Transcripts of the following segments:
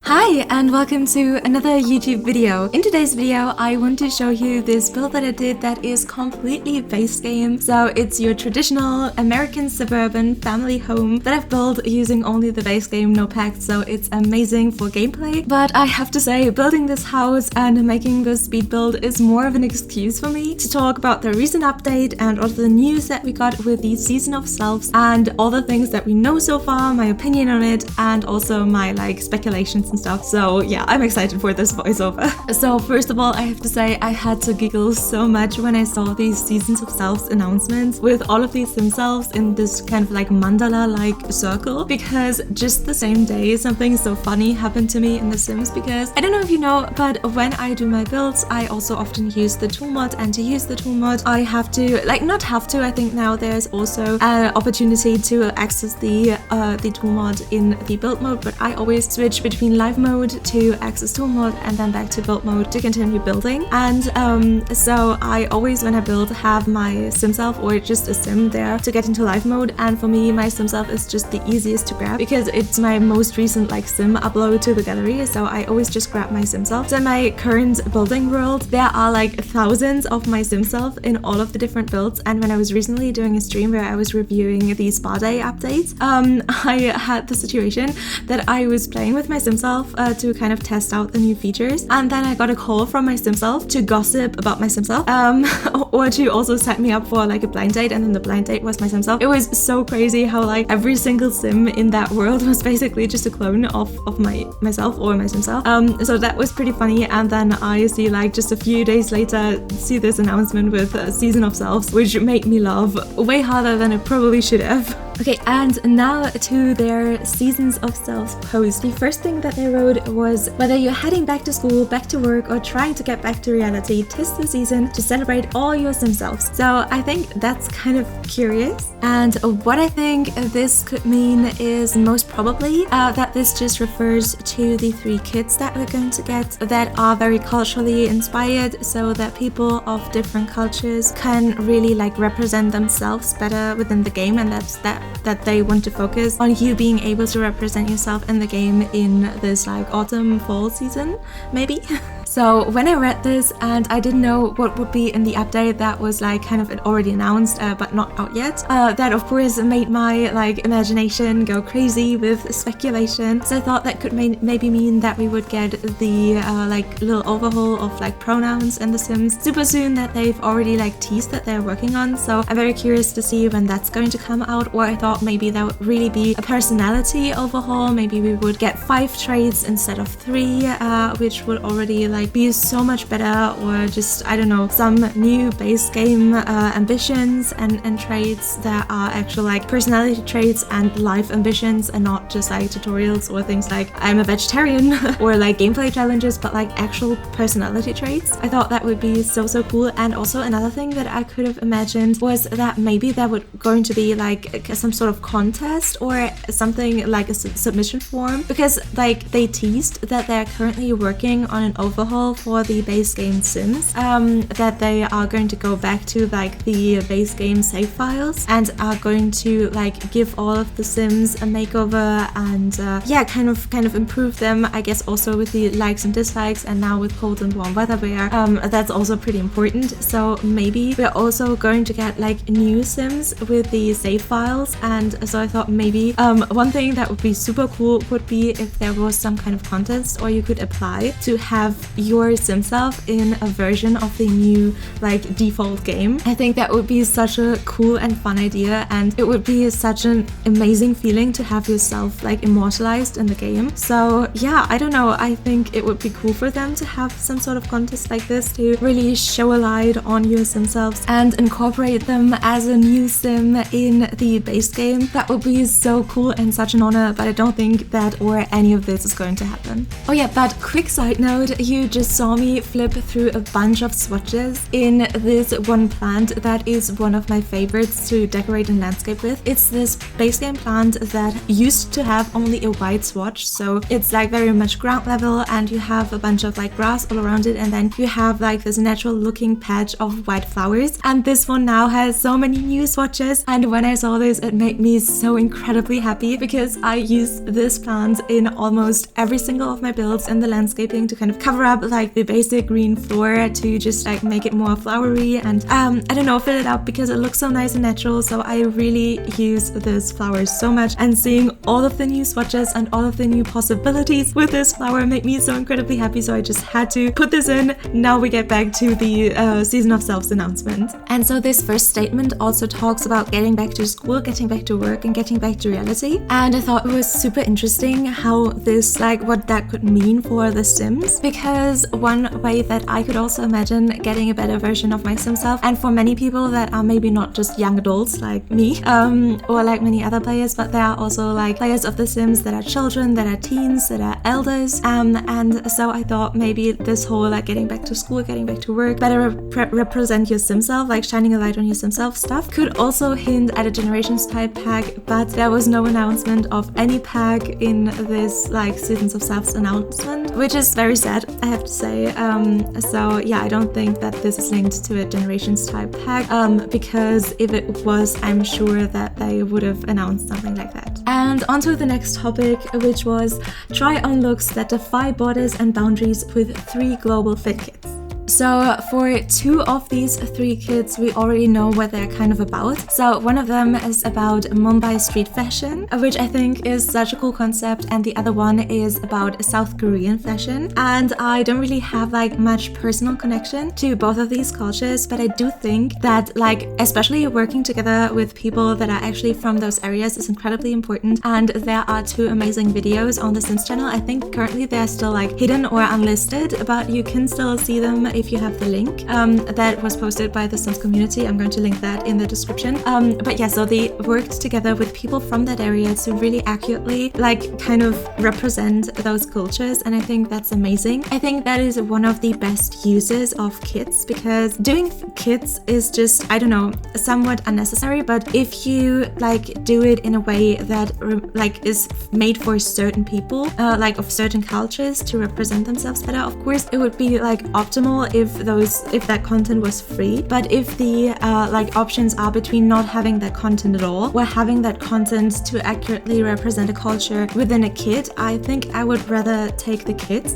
Hi and welcome to another YouTube video. In today's video, I want to show you this build that I did that is completely base game. So it's your traditional American suburban family home that I've built using only the base game, no packs, so it's amazing for gameplay. But I have to say, building this house and making this speed build is more of an excuse for me to talk about the recent update and all the news that we got with the Season of Selves and all the things that we know so far, my opinion on it, and also my speculations and stuff. So yeah, I'm excited for this voiceover. So first of all, I have to say I had to giggle so much when I saw these Seasons of Selves announcements with all of these sim selves in this kind of mandala-like circle, because just the same day something so funny happened to me in The Sims. Because I don't know if you know, but when I do my builds, I also often use the tool mod, and to use the tool mod I have to, I think now there's also an opportunity to access the tool mod in the build mode, but I always switch between live mode to access tool mode and then back to build mode to continue building. And so I always, when I build, have my sim self or just a sim there to get into live mode. And for me, my sim self is just the easiest to grab because it's my most recent sim upload to the gallery, so I always just grab my sim self. So in my current building world, there are thousands of my sim self in all of the different builds. And when I was recently doing a stream where I was reviewing the spa day updates, I had the situation that I was playing with my sim self to kind of test out the new features, and then I got a call from my sim self to gossip about my sim self, or to also set me up for a blind date, and then the blind date was my sim self. It was so crazy how every single sim in that world was basically just a clone of myself or my sim self. So that was pretty funny. And then I see just a few days later see this announcement with Season of Selves, which made me laugh way harder than it probably should have. Okay, and now to their Seasons of Selves post. The first thing that they wrote was, whether you're heading back to school, back to work, or trying to get back to reality, 'tis the season to celebrate all your sim selves. So I think that's kind of curious. And what I think this could mean is most probably that this just refers to the 3 kids that we're going to get that are very culturally inspired, so that people of different cultures can really represent themselves better within the game, and that they want to focus on you being able to represent yourself in the game in this autumn fall season, maybe. So when I read this and I didn't know what would be in the update that was kind of already announced but not out yet, that of course made my imagination go crazy with speculation. So I thought that could maybe mean that we would get the little overhaul of pronouns in The Sims super soon, that they've already teased that they're working on. So I'm very curious to see when that's going to come out. Or I thought maybe that would really be a personality overhaul. Maybe we would get 5 traits instead of 3, which would already be so much better. Or just, I don't know, some new base game ambitions and traits that are actual personality traits and life ambitions, and not just tutorials or things I'm a vegetarian or gameplay challenges, but actual personality traits. I thought that would be so cool. And also another thing that I could have imagined was that maybe there would going to be some sort of contest or something like a submission form, because they teased that they're currently working on an overhaul for the base game Sims, that they are going to go back to the base game save files and are going to give all of the Sims a makeover and yeah, kind of improve them, I guess, also with the likes and dislikes, and now with cold and warm weather where that's also pretty important. So maybe we're also going to get new Sims with the save files. And so I thought maybe one thing that would be super cool would be if there was some kind of contest, or you could apply to have your sim self in a version of the new default game. I think that would be such a cool and fun idea, and it would be such an amazing feeling to have yourself immortalized in the game. So yeah, I don't know, I think it would be cool for them to have some sort of contest like this to really show a light on your sim selves and incorporate them as a new sim in the base game. That would be so cool and such an honor, but I don't think that or any of this is going to happen. Oh yeah, but quick side note, you you just saw me flip through a bunch of swatches in this one plant that is one of my favorites to decorate and landscape with. It's this Basegame plant that used to have only a white swatch, so it's like very much ground level, and you have a bunch of like grass all around it, and then you have like this natural looking patch of white flowers. And this one now has so many new swatches, and when I saw this, it made me so incredibly happy because I use this plant in almost every single of my builds in the landscaping to kind of cover up like the basic green floor, to just like make it more flowery and I don't know, fill it up because it looks so nice and natural. So I really use this flower so much, and seeing all of the new swatches and all of the new possibilities with this flower made me so incredibly happy. So I just had to put this in. Now we get back to the Season of Selves announcement. And so this first statement also talks about getting back to school, getting back to work, and getting back to reality. And I thought it was super interesting how this, like, what that could mean for The Sims, because one way that I could also imagine getting a better version of my Sim self, and for many people that are maybe not just young adults like me, or like many other players, but there are also like players of The Sims that are children, that are teens, that are elders, and so I thought maybe this whole like getting back to school, getting back to work, better represent your Sim self, like shining a light on your Sim self stuff, could also hint at a Generations type pack, but there was no announcement of any pack in this like Seasons of Selves announcement, which is very sad, I have to say. So yeah, I don't think that this is linked to a Generations type pack, because if it was, I'm sure that they would have announced something like that. And on to the next topic, which was try on looks that defy borders and boundaries with 3 global fit kits. So for 2 of these 3 kits, we already know what they're kind of about. So one of them is about Mumbai street fashion, which I think is such a cool concept, and the other one is about South Korean fashion. And I don't really have like much personal connection to both of these cultures, but I do think that like especially working together with people that are actually from those areas is incredibly important. And there are 2 amazing videos on the Sims channel. I think currently they're still like hidden or unlisted, but you can still see them if you have the link. That was posted by the Sims community. I'm going to link that in the description. But yeah, so they worked together with people from that area to really accurately like kind of represent those cultures, and I think that's amazing. I think that is one of the best uses of kits, because doing kits is just, I don't know, somewhat unnecessary, but if you like do it in a way that like is made for certain people, like of certain cultures, to represent themselves better, of course it would be like optimal if that content was free. But if the like options are between not having that content at all or having that content to accurately represent a culture within a kit, I think I would rather take the kits.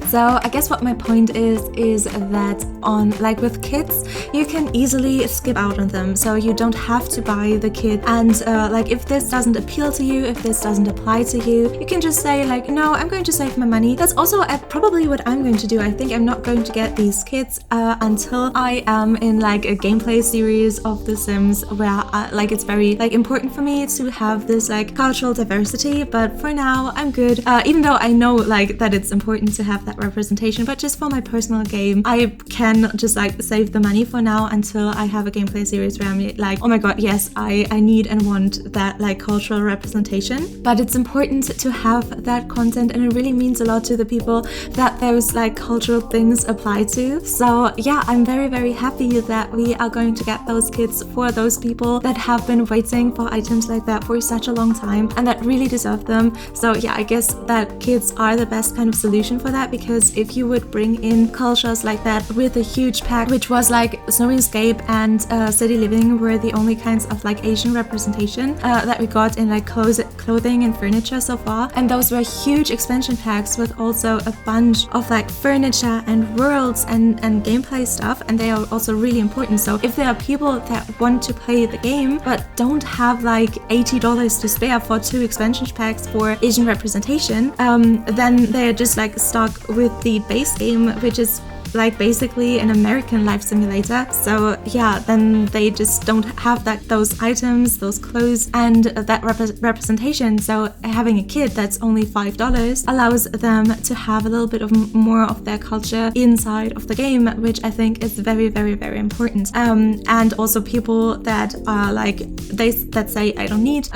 So I guess what my point is that on like with kits, you can easily skip out on them, so you don't have to buy the kit. And like if this doesn't appeal to you, if this doesn't apply to you, you can just say like, no, I'm going to save my money. That's also probably what I'm going to do. I think I'm not going to get these kits until I am in like a gameplay series of The Sims where like it's very like important for me to have this like cultural diversity. But for now I'm good, even though I know like that it's important to have that representation. But just for my personal game, I can just like save the money for now until I have a gameplay series where I'm like, oh my god, yes, I need and want that like cultural representation. But it's important to have that content, and it really means a lot to the people that those like cultural things apply to. So yeah, I'm very, very happy that we are going to get those kits for those people that have been waiting for items like that for such a long time and that really deserve them. So yeah, I guess that kits are the best kind of solution for that, because if you would bring in cultures like that with a huge pack, which was like SunnyCreations and City Living were the only kinds of like Asian representation that we got in like clothing and furniture so far, and those were huge expansion packs with also a bunch of like furniture and worlds and gameplay stuff, and they are also really important. So if there are people that want to play the game but don't have like $80 to spare for 2 expansion packs for Asian representation, then they're just like stuck with the base game, which is like basically an American life simulator. So yeah, then they just don't have those items, those clothes, and that representation. So having a kit that's only $5 allows them to have a little bit of more of their culture inside of the game, which I think is very, very, very important. And also people that are like that say I don't need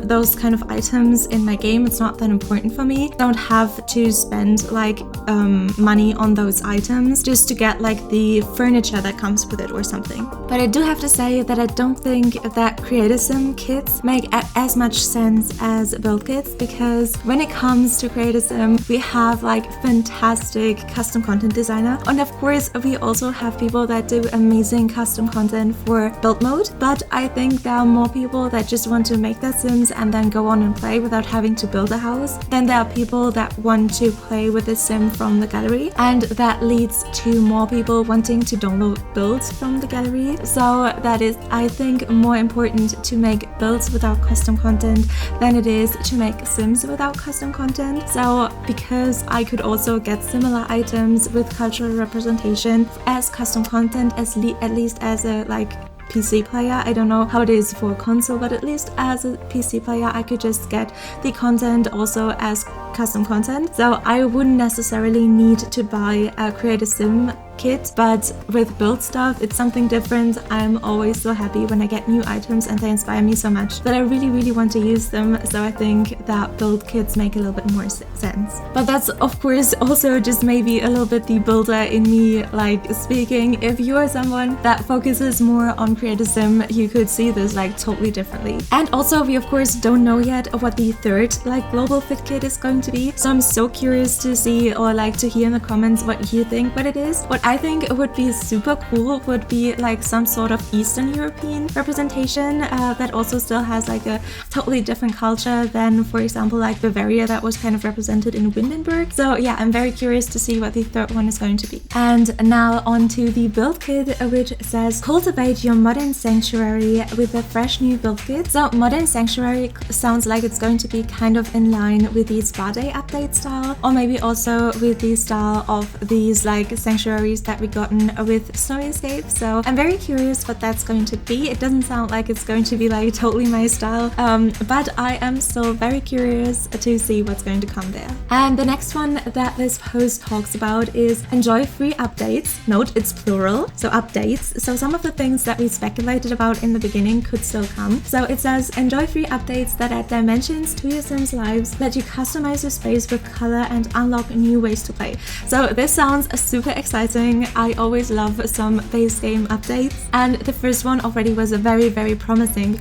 those kind of items in my game, it's not that important for me, don't have to spend like money on those items just to get like the furniture that comes with it or something. But I do have to say that I don't think that Creatism kits make as much sense as build kits, because when it comes to Creatism, we have like fantastic custom content designer, and of course we also have people that do amazing custom content for build mode. But I think there are more people that just want to make their Sims and then go on and play without having to build a house. Then there are people that want to play with a sim from the gallery, and that leads to more people wanting to download builds from the gallery. So that is, I think, more important to make builds without custom content than it is to make sims without custom content. So because I could also get similar items with cultural representation as custom content, at least as a like PC player. I don't know how it is for console, but at least as a PC player I could just get the content also as custom content. So I wouldn't necessarily need to buy a Create a Sim kit, but with build stuff it's something different. I'm always so happy when I get new items and they inspire me so much that I really want to use them. So I think that build kits make a little bit more sense. But that's of course also just maybe a little bit the builder in me like speaking. If you are someone that focuses more on Create a Sim, you could see this like totally differently. And also we of course don't know yet what the third like global fit kit is going to be, so I'm so curious to see or like to hear in the comments what you think what it is. What I think would be super cool would be like some sort of Eastern European representation that also still has like a totally different culture than, for example, like Bavaria that was kind of represented in Windenburg. So yeah, I'm very curious to see what the third one is going to be. And now on to the build kit, which says cultivate your modern sanctuary with a fresh new build kit. So modern sanctuary sounds like it's going to be kind of in line with the Spa Day update style, or maybe also with the style of these like sanctuaries that we gotten with Snowy Escape. So I'm very curious what that's going to be. It doesn't sound like it's going to be like totally my style, but I am still very curious to see what's going to come there. And the next one that this post talks about is enjoy free updates. Note it's plural, so updates. So some of the things that we speculated about in the beginning could still come. So it says enjoy free updates that add dimensions to your Sims lives, let you customize your space with color and unlock new ways to play. So this sounds super exciting. I always love some base game updates, and the first one already was very promising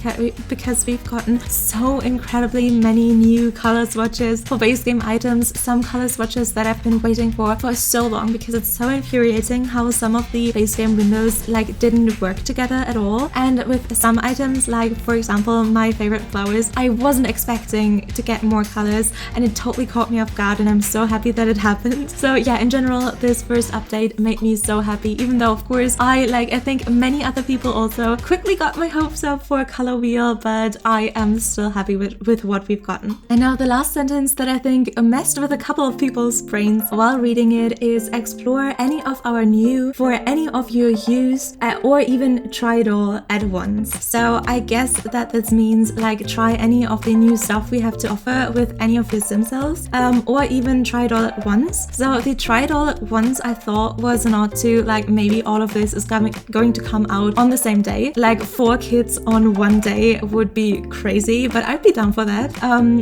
because we've gotten so incredibly many new color swatches for base game items. Some color swatches that I've been waiting for so long, because it's so infuriating how some of the base game windows like didn't work together at all. And with some items, like for example my favorite flowers, I wasn't expecting to get more colors, and it totally caught me off guard, and I'm so happy that it happened. So yeah, in general this first update made me so happy, even though of course I think many other people also quickly got my hopes up for a color wheel, but I am still happy with what we've gotten. And now the last sentence that I think messed with a couple of people's brains while reading it is explore any of our new for any of your use, or even try it all at once. So I guess that this means like try any of the new stuff we have to offer with any of your sim cells, or even try it all at once. So the try it all at once I thought was not to like maybe all of this is going to come out on the same day. Like 4 kits on one day would be crazy, but I'd be down for that,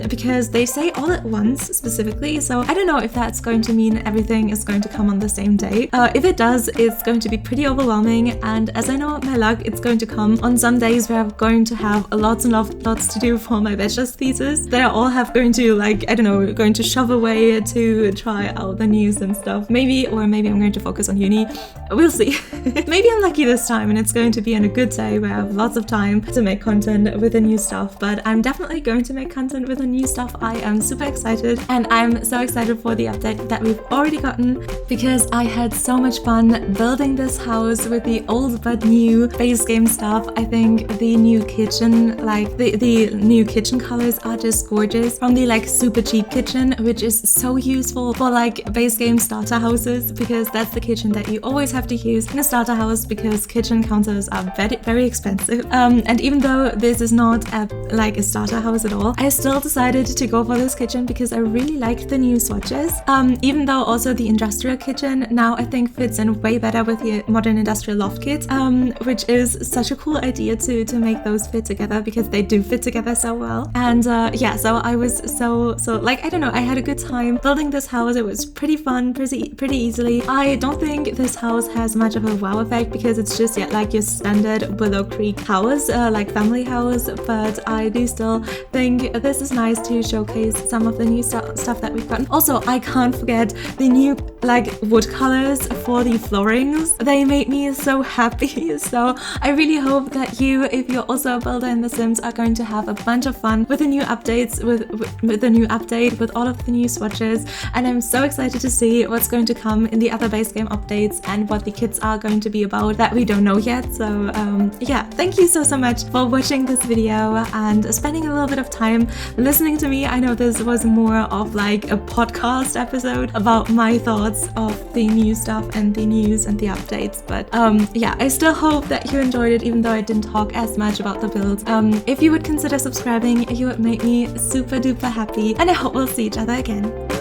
because they say all at once specifically. So I don't know if that's going to mean everything is going to come on the same day. If it does, it's going to be pretty overwhelming, and as I know my luck, it's going to come on some days where I'm going to have lots to do for my bachelor's thesis that I all have going to like, I don't know, going to shove away to try out the news and stuff. Maybe I'm going to focus on uni. We'll see. Maybe I'm lucky this time and it's going to be on a good day where I have lots of time to make content with the new stuff, but I'm definitely going to make content with the new stuff. I am super excited, and I'm so excited for the update that we've already gotten, because I had so much fun building this house with the old but new base game stuff. I think the new kitchen, like the new kitchen colors are just gorgeous from the like super cheap kitchen, which is so useful for like base game starter houses, because that's the kitchen kitchen that you always have to use in a starter house because kitchen counters are very, very expensive. And even though this is not like a starter house at all, I still decided to go for this kitchen because I really like the new Swatches. Even though also the industrial kitchen now I think fits in way better with the modern industrial loft kit, which is such a cool idea to make those fit together because they do fit together so well. And yeah, so I was so like, I don't know, I had a good time building this house. It was pretty fun, pretty easily. I don't think this house has much of a wow effect because it's just like your standard Willow Creek house, like family house, but I do still think this is nice to showcase some of the new stuff that we've gotten. Also, I can't forget the new like wood colors for the floorings. They made me so happy. So I really hope that you, if you're also a builder in The Sims, are going to have a bunch of fun with the new updates, with the new update, with all of the new swatches. And I'm so excited to see what's going to come in the other base game updates and what the kits are going to be about that we don't know yet. So yeah, thank you so much for watching this video and spending a little bit of time listening to me. I know this was more of like a podcast episode about my thoughts of the new stuff and the news and the updates, but yeah, I still hope that you enjoyed it even though I didn't talk as much about the build. If you would consider subscribing, you would make me super duper happy, and I hope we'll see each other again.